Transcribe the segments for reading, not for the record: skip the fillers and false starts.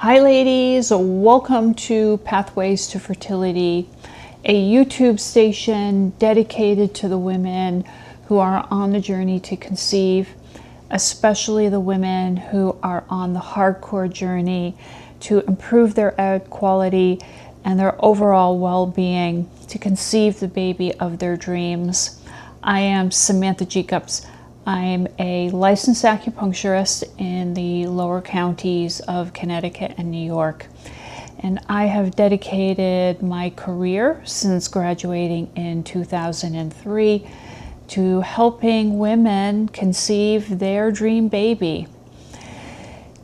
Hi ladies, welcome to Pathways to Fertility, a YouTube station dedicated to the women who are on the journey to conceive, especially the women who are on the hardcore journey to improve their egg quality and their overall well-being to conceive the baby of their dreams. I am Samantha Jacobs. I'm a licensed acupuncturist in the lower counties of Connecticut and New York. And I have dedicated my career since graduating in 2003 to helping women conceive their dream baby.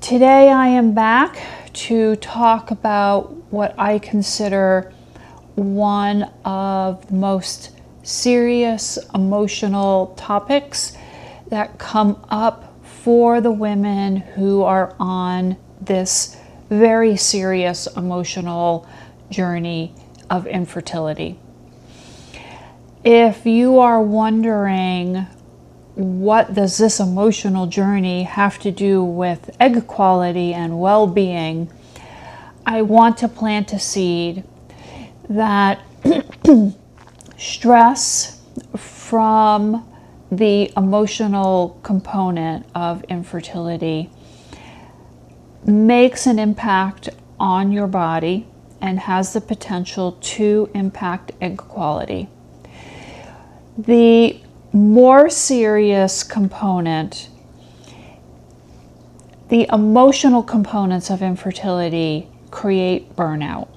Today I am back to talk about what I consider one of the most serious emotional topics that come up for the women who are on this very serious emotional journey of infertility. If you are wondering, what does this emotional journey have to do with egg quality and well-being, I want to plant a seed that stress from the emotional component of infertility makes an impact on your body and has the potential to impact egg quality. The more serious component, the emotional components of infertility create burnout.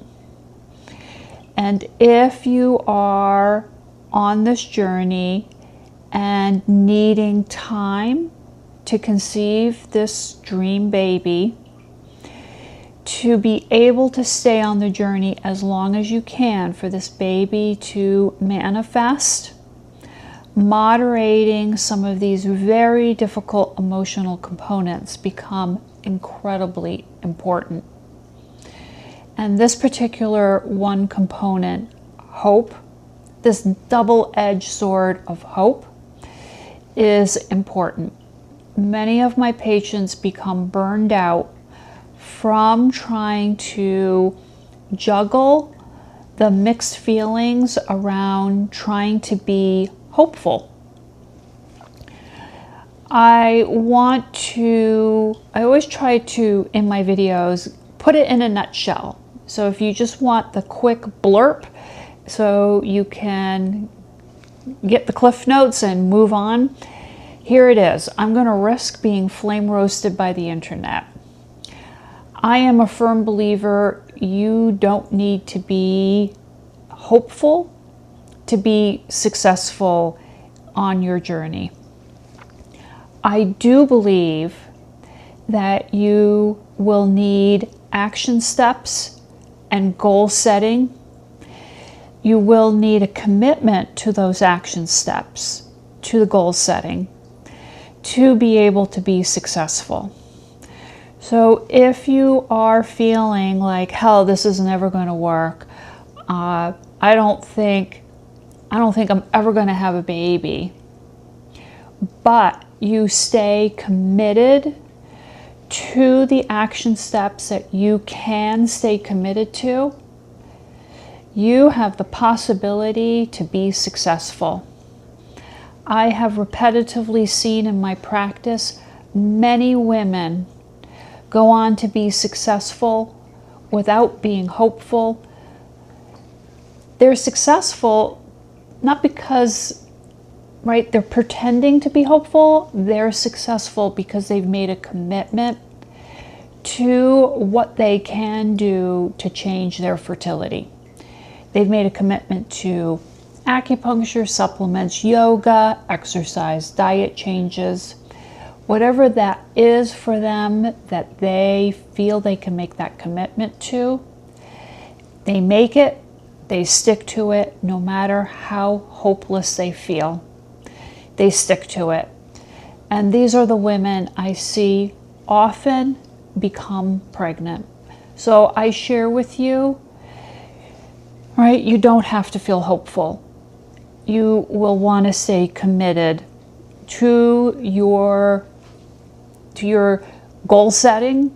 And if you are on this journey and needing time to conceive this dream baby, to be able to stay on the journey as long as you can for this baby to manifest, moderating some of these very difficult emotional components become incredibly important. And this particular one component, hope, this double-edged sword of hope, is important. Many of my patients become burned out from trying to juggle the mixed feelings around trying to be hopeful. I always try to, in my videos, put it in a nutshell. So if you just want the quick blurb so you can get the cliff notes and move on, here it is. I'm going to risk being flame roasted by the internet. I am a firm believer you don't need to be hopeful to be successful on your journey. I do believe that you will need action steps and goal setting. You will need a commitment to those action steps, to the goal setting, to be able to be successful. So if you are feeling like, hell, this is never going to work, I don't think I'm ever going to have a baby, but you stay committed to the action steps that you can stay committed to, you have the possibility to be successful. I have repetitively seen in my practice many women go on to be successful without being hopeful. They're successful not because, they're pretending to be hopeful. They're successful because they've made a commitment to what they can do to change their fertility. They've made a commitment to acupuncture, supplements, yoga, exercise, diet changes, whatever that is for them that they feel they can make that commitment to. They make it, they stick to it, no matter how hopeless they feel. They stick to it. And these are the women I see often become pregnant. So I share with you, you don't have to feel hopeful. You will want to stay committed to your goal setting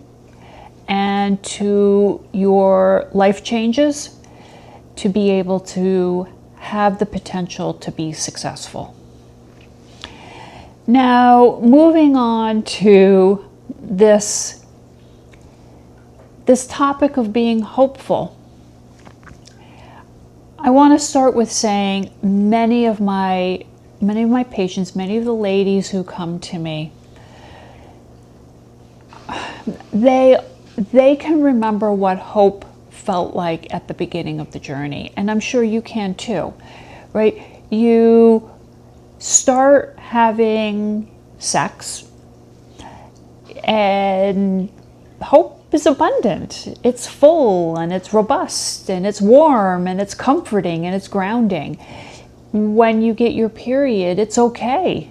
and to your life changes to be able to have the potential to be successful. Now, moving on to this topic of being hopeful. I want to start with saying many of my patients, many of the ladies who come to me, they can remember what hope felt like at the beginning of the journey, and I'm sure you can too, right? You start having sex and hope is abundant. It's full and it's robust and it's warm and it's comforting and it's grounding. When you get your period, it's okay.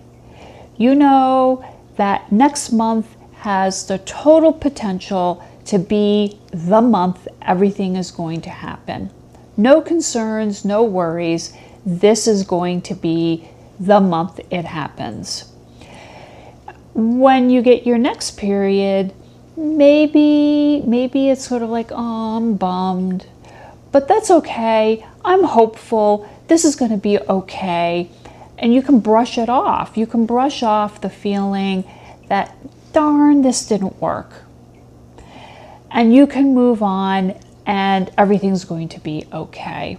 You know that next month has the total potential to be the month everything is going to happen. No concerns, no worries. This is going to be the month it happens. When you get your next period, maybe it's sort of like, oh, I'm bummed, but that's okay. I'm hopeful. This is going to be okay. And you can brush it off. You can brush off the feeling that, darn, this didn't work. And you can move on and everything's going to be okay.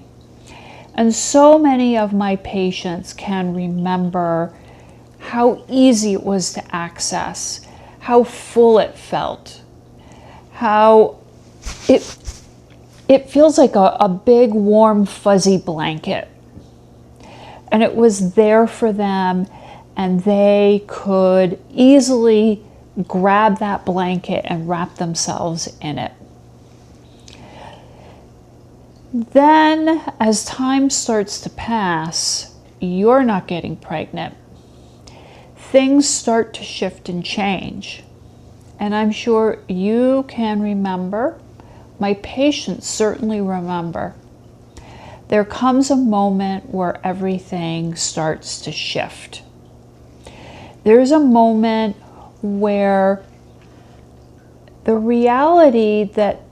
And so many of my patients can remember how easy it was to access, how full it felt, how it feels like a big warm fuzzy blanket. And it was there for them, and they could easily grab that blanket and wrap themselves in it. Then, as time starts to pass, you're not getting pregnant. Things start to shift and change. And I'm sure you can remember, my patients certainly remember, there comes a moment where everything starts to shift. There's a moment where the reality that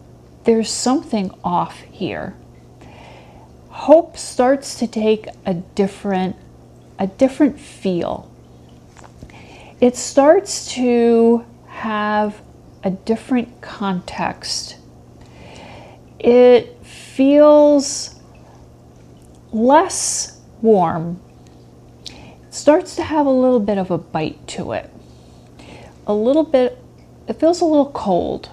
there's something off here. Hope starts to take a different feel. It starts to have a different context. It feels less warm. It starts to have a little bit of a bite to it. It feels a little cold.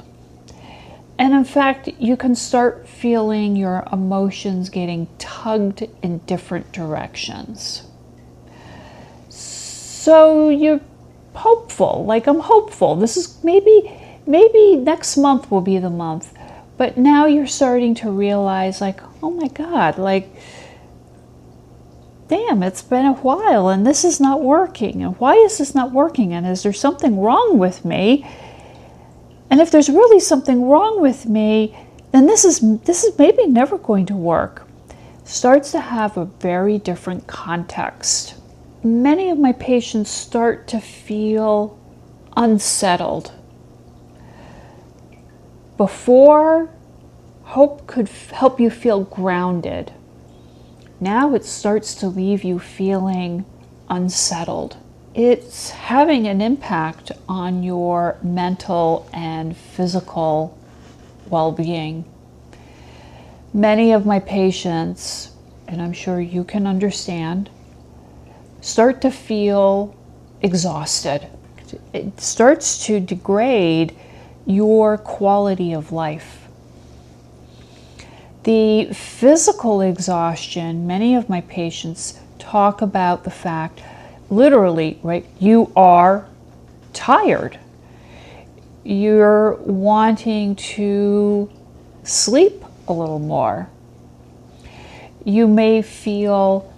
And in fact, you can start feeling your emotions getting tugged in different directions. So you're hopeful, like, I'm hopeful. This is maybe next month will be the month. But now you're starting to realize, like, oh my God, like, damn, it's been a while and this is not working. And why is this not working? And is there something wrong with me? And if there's really something wrong with me, then this is maybe never going to work. Starts to have a very different context. Many of my patients start to feel unsettled. Before, hope could help you feel grounded. Now it starts to leave you feeling unsettled. It's having an impact on your mental and physical well-being. Many of my patients, and I'm sure you can understand, start to feel exhausted. It starts to degrade your quality of life. The physical exhaustion, many of my patients talk about the fact, literally, right, you are tired. You're wanting to sleep a little more. You may feel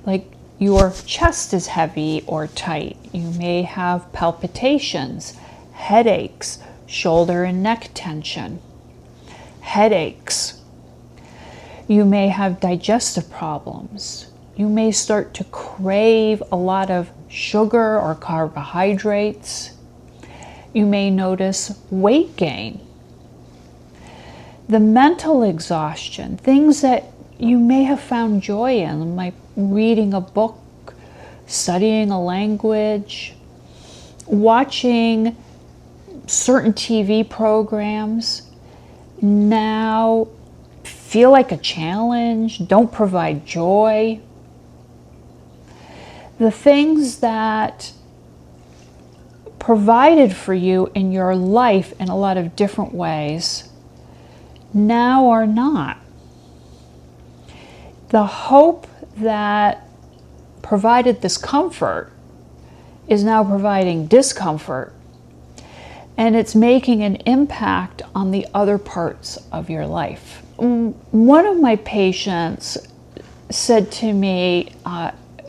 like your chest is heavy or tight. You may have palpitations, headaches, shoulder and neck tension, headaches. You may have digestive problems. You may start to crave a lot of sugar or carbohydrates. You may notice weight gain. the mental exhaustion, things that you may have found joy in, like reading a book, studying a language, watching certain TV programs, now feel like a challenge, don't provide joy. The things that provided for you in your life in a lot of different ways now are not. The hope that provided this comfort is now providing discomfort, and it's making an impact on the other parts of your life. One of my patients said to me,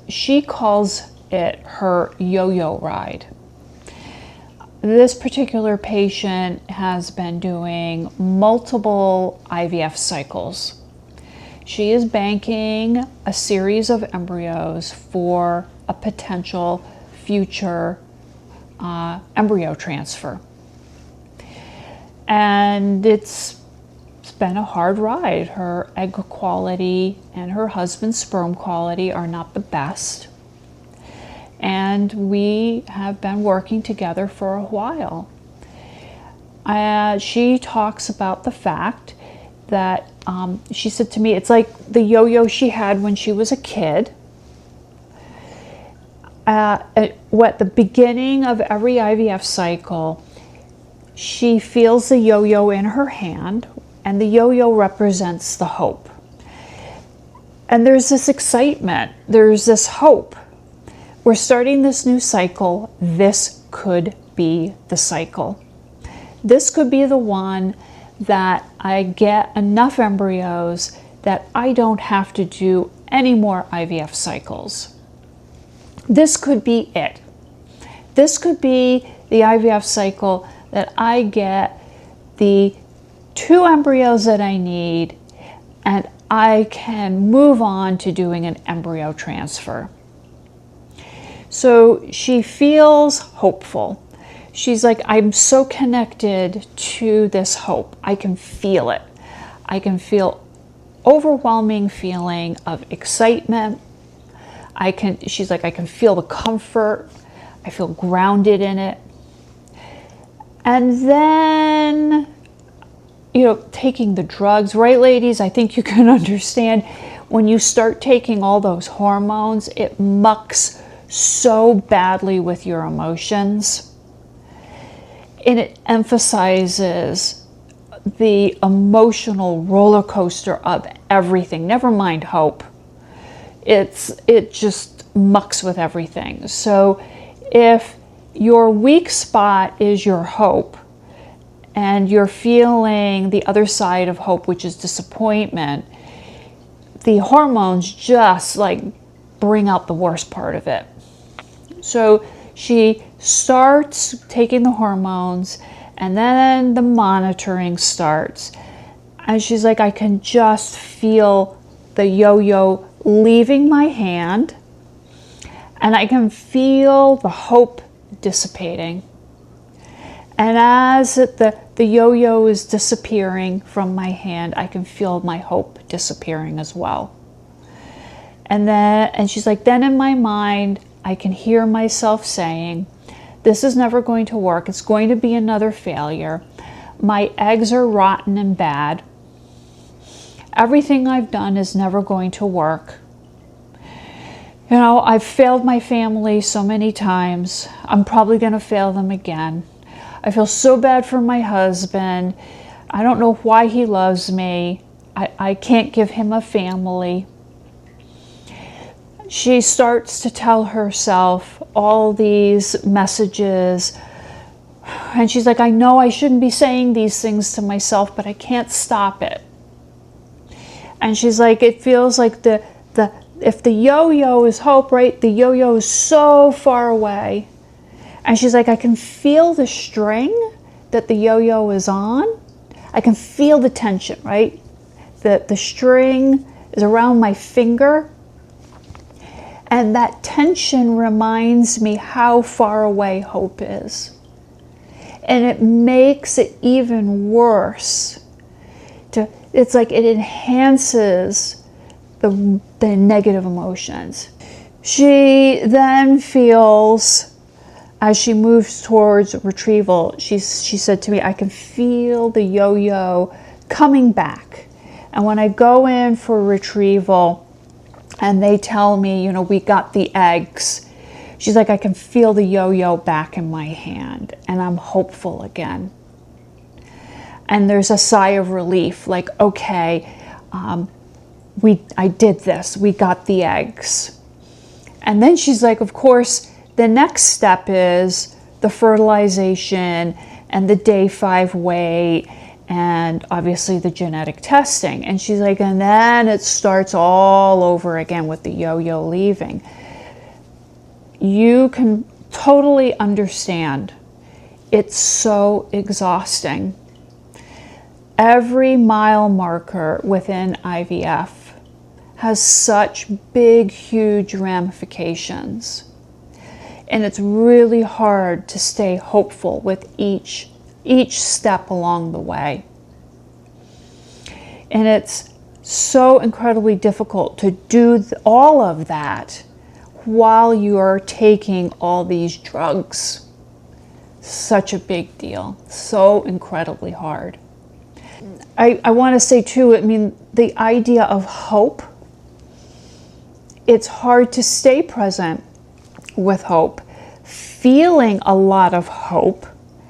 she calls it her yo-yo ride. This particular patient has been doing multiple IVF cycles. She is banking a series of embryos for a potential future embryo transfer. And it's been a hard ride. Her egg quality and her husband's sperm quality are not the best. And we have been working together for a while. She talks about the fact that she said to me, it's like the yo-yo she had when she was a kid. At the beginning of every IVF cycle, she feels the yo-yo in her hand, and the yo-yo represents the hope. And there's this excitement, there's this hope. We're starting this new cycle. This could be the cycle. This could be the one that I get enough embryos that I don't have to do any more IVF cycles. This could be it. This could be the IVF cycle that I get the 2 embryos that I need, and I can move on to doing an embryo transfer. So she feels hopeful. She's like, I'm so connected to this hope. I can feel it. I can feel overwhelming feeling of excitement. She's like, I can feel the comfort. I feel grounded in it. And then, taking the drugs, right, ladies? I think you can understand when you start taking all those hormones, it mucks so badly with your emotions. And it emphasizes the emotional roller coaster of everything. Never mind hope. It just mucks with everything. So if your weak spot is your hope, and you're feeling the other side of hope, which is disappointment, the hormones just like bring out the worst part of it. So she starts taking the hormones, and then the monitoring starts. And she's like, I can just feel the yo-yo leaving my hand, and I can feel the hope dissipating. And as the yo-yo is disappearing from my hand, I can feel my hope disappearing as well. And she's like, then in my mind, I can hear myself saying, this is never going to work. It's going to be another failure. My eggs are rotten and bad. Everything I've done is never going to work. I've failed my family so many times. I'm probably going to fail them again. I feel so bad for my husband. I don't know why he loves me. I can't give him a family. She starts to tell herself all these messages. And she's like, I know I shouldn't be saying these things to myself, but I can't stop it. And she's like, it feels like if the yo-yo is hope, right? The yo-yo is so far away. And she's like, I can feel the string that the yo-yo is on. I can feel the tension, right? The string is around my finger. And that tension reminds me how far away hope is. And it makes it even worse It's like it enhances the negative emotions. She then feels, as she moves towards retrieval, she said to me, I can feel the yo-yo coming back. And when I go in for retrieval and they tell me, you know, we got the eggs, she's like, I can feel the yo-yo back in my hand and I'm hopeful again. And there's a sigh of relief, like, okay, I did this, we got the eggs. And then she's like, of course, the next step is the fertilization and the day 5 weight and obviously the genetic testing. And she's like, and then it starts all over again with the yo-yo leaving. You can totally understand. It's so exhausting. Every mile marker within IVF has such big, huge ramifications. And it's really hard to stay hopeful with each step along the way. And it's so incredibly difficult to do all of that while you are taking all these drugs. Such a big deal. So incredibly hard. I want to say too, I mean, the idea of hope, it's hard to stay present with hope. Feeling a lot of hope,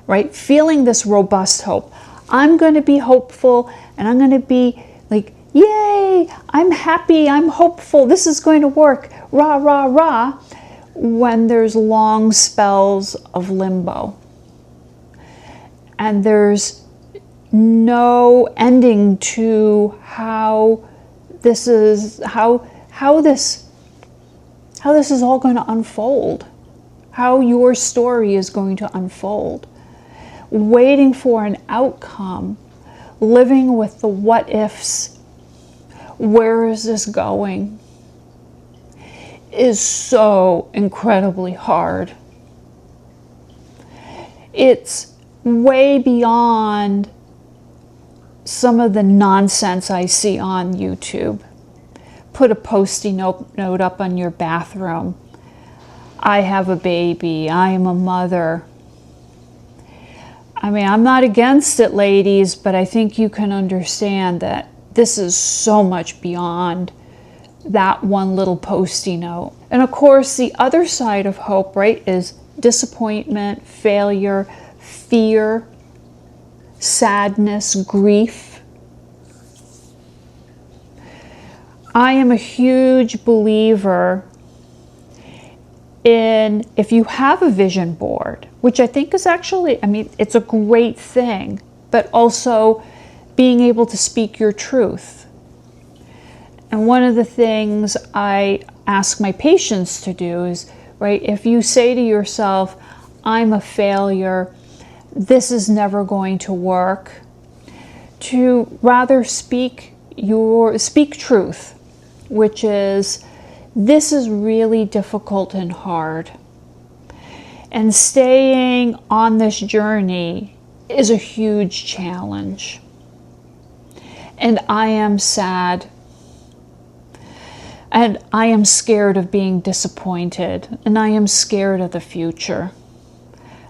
right? Feeling this robust hope. I'm going to be hopeful and I'm going to be like, yay, I'm happy, I'm hopeful, this is going to work, rah, rah, rah, when there's long spells of limbo. And there's no ending to how this is all going to unfold, how your story is going to unfold. Waiting for an outcome, living with the what ifs, where is this going, is so incredibly hard. It's way beyond some of the nonsense I see on YouTube. Put a Post-it note up on your bathroom. I have a baby. I am a mother. I mean, I'm not against it, ladies, but I think you can understand that this is so much beyond that one little Post-it note. And of course, the other side of hope, right, is disappointment, failure, fear, sadness, grief. I am a huge believer in, if you have a vision board, which I think is actually, I mean, it's a great thing, but also being able to speak your truth. And one of the things I ask my patients to do is, right, if you say to yourself, I'm a failure, this is never going to work, to rather speak truth, which is, this is really difficult and hard. And staying on this journey is a huge challenge. And I am sad. And I am scared of being disappointed. And I am scared of the future.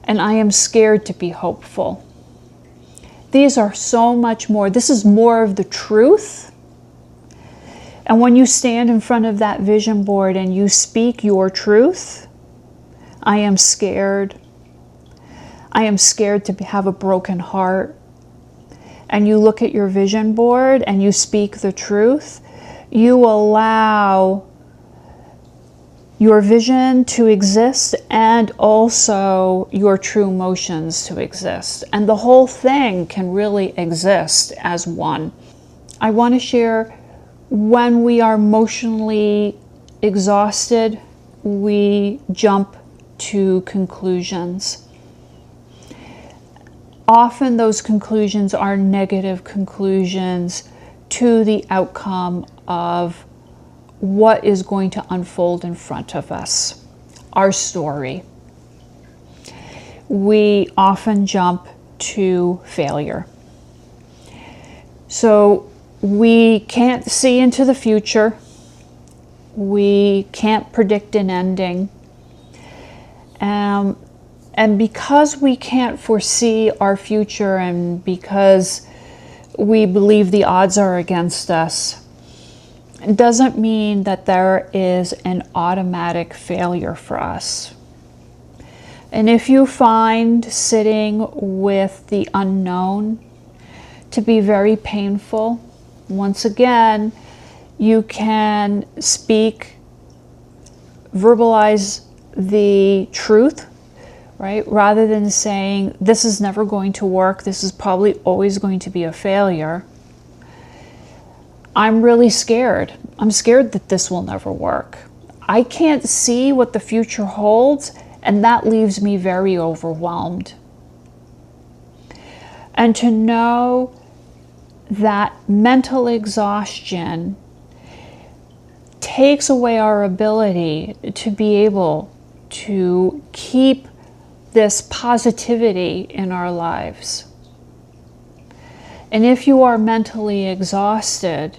And I am scared to be hopeful. These are so much more. This is more of the truth. And when you stand in front of that vision board and you speak your truth, I am scared. I am scared to have a broken heart. And you look at your vision board and you speak the truth, you allow your vision to exist and also your true emotions to exist. And the whole thing can really exist as one. I want to share, when we are emotionally exhausted, we jump to conclusions. Often those conclusions are negative conclusions to the outcome of what is going to unfold in front of us, our story. We often jump to failure. So We can't see into the future. We can't predict an ending. And because we can't foresee our future, and because we believe the odds are against us, it doesn't mean that there is an automatic failure for us. And if you find sitting with the unknown to be very painful, once again, you can speak, verbalize the truth, right? Rather than saying, this is never going to work, this is probably always going to be a failure. I'm really scared. I'm scared that this will never work. I can't see what the future holds, and that leaves me very overwhelmed. And to know that mental exhaustion takes away our ability to be able to keep this positivity in our lives. And if you are mentally exhausted,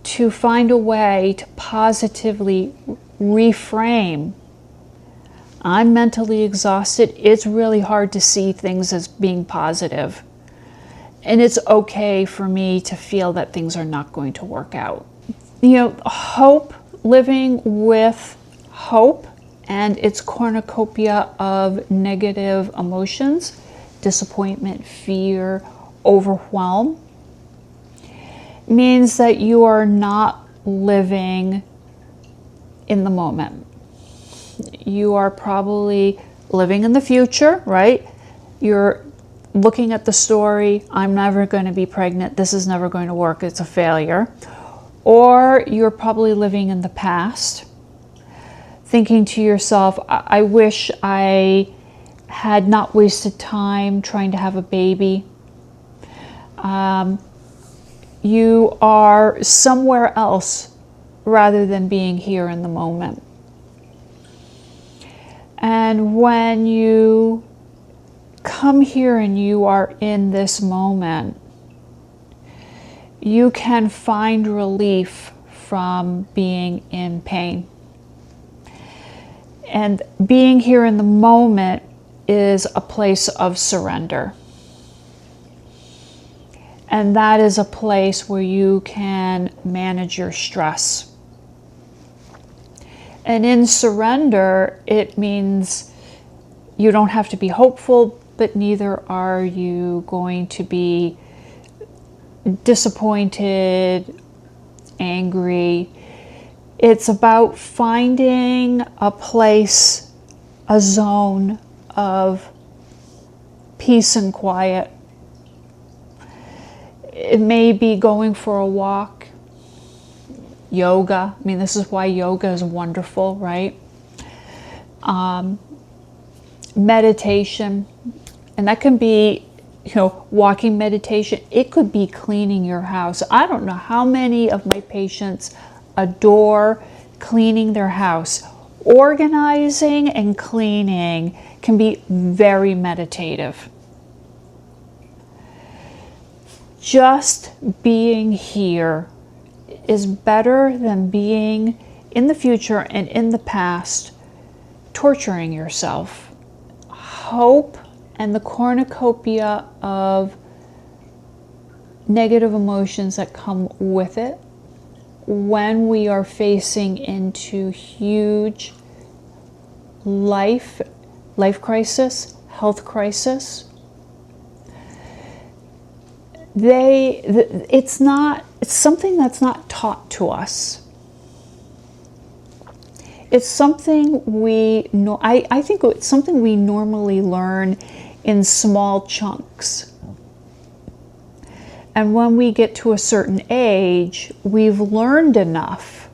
to find a way to positively reframe, I'm mentally exhausted, it's really hard to see things as being positive. And it's okay for me to feel that things are not going to work out. You know, hope, living with hope and its cornucopia of negative emotions, disappointment, fear, overwhelm, means that you are not living in the moment. You are probably living in the future, right? You're looking at the story, I'm never going to be pregnant, this is never going to work, it's a failure. Or you're probably living in the past, thinking to yourself, I wish I had not wasted time trying to have a baby. You are somewhere else rather than being here in the moment. And when you come here and you are in this moment, you can find relief from being in pain. And being here in the moment is a place of surrender. And that is a place where you can manage your stress. And in surrender, it means you don't have to be hopeful, but neither are you going to be disappointed, angry. It's about finding a place, a zone of peace and quiet. It may be going for a walk, yoga. I mean, this is why yoga is wonderful, right? Meditation, and that can be, walking meditation. It could be cleaning your house. I don't know how many of my patients adore cleaning their house. Organizing and cleaning can be very meditative. Just being here is better than being in the future and in the past, torturing yourself. Hope and the cornucopia of negative emotions that come with it when we are facing into huge life crisis, health crisis. It's something that's not taught to us. It's something we know. I think it's something we normally learn in small chunks. And when we get to a certain age, we've learned enough.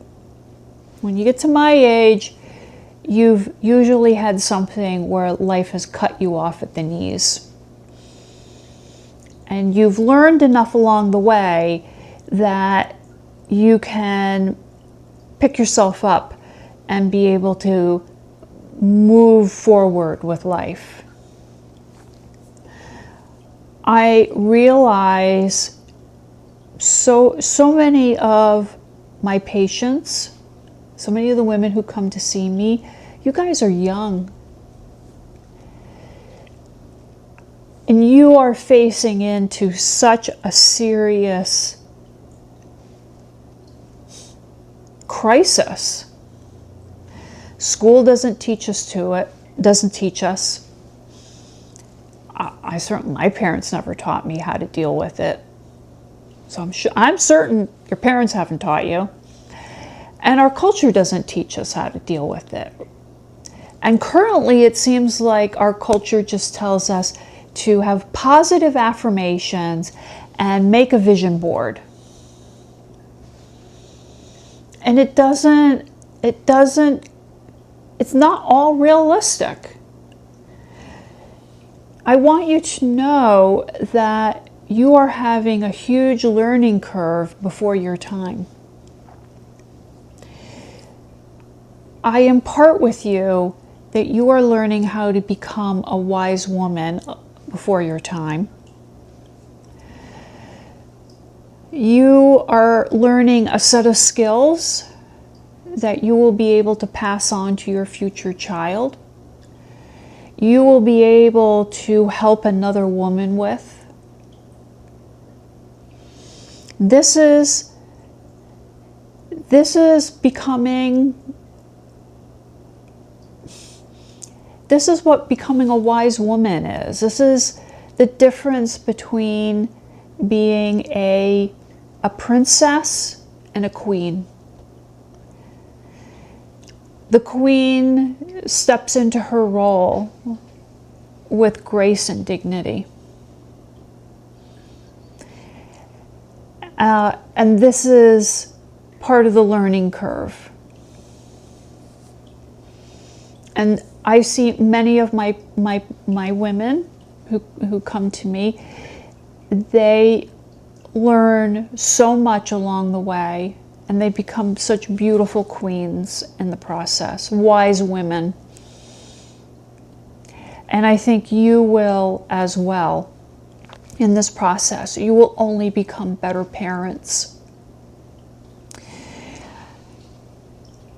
When you get to my age, you've usually had something where life has cut you off at the knees. And you've learned enough along the way that you can pick yourself up and be able to move forward with life. I realize so many of my patients, so many of the women who come to see me, you guys are young. And you are facing into such a serious crisis. School doesn't teach us doesn't teach us. My parents never taught me how to deal with it. So I'm certain your parents haven't taught you. And our culture doesn't teach us how to deal with it. And currently it seems like our culture just tells us to have positive affirmations and make a vision board. And it's not all realistic. I want you to know that you are having a huge learning curve before your time. I impart with you that you are learning how to become a wise woman before your time. You are learning a set of skills that you will be able to pass on to your future child. You will be able to help another woman with. This is what becoming a wise woman is. This is the difference between being a princess and a queen. The queen steps into her role with grace and dignity. And this is part of the learning curve. And I see many of my women who come to me, they learn so much along the way, and they become such beautiful queens in the process, wise women. And I think you will as well in this process. You will only become better parents.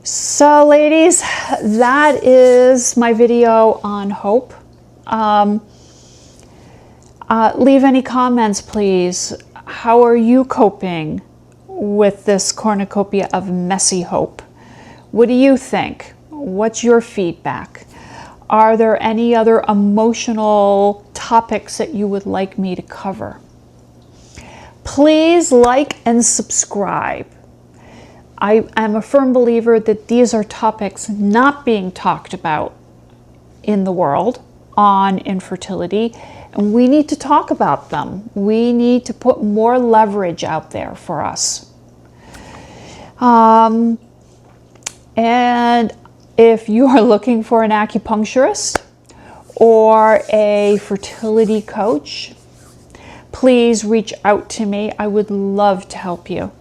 So ladies, that is my video on hope. Leave any comments, please. How are you coping with this cornucopia of messy hope? What do you think? What's your feedback? Are there any other emotional topics that you would like me to cover? Please like and subscribe. I am a firm believer that these are topics not being talked about in the world on infertility, and we need to talk about them. We need to put more leverage out there for us. And if you are looking for an acupuncturist or a fertility coach, please reach out to me. I would love to help you.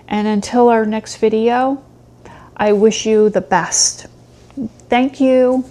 And until our next video, I wish you the best. Thank you.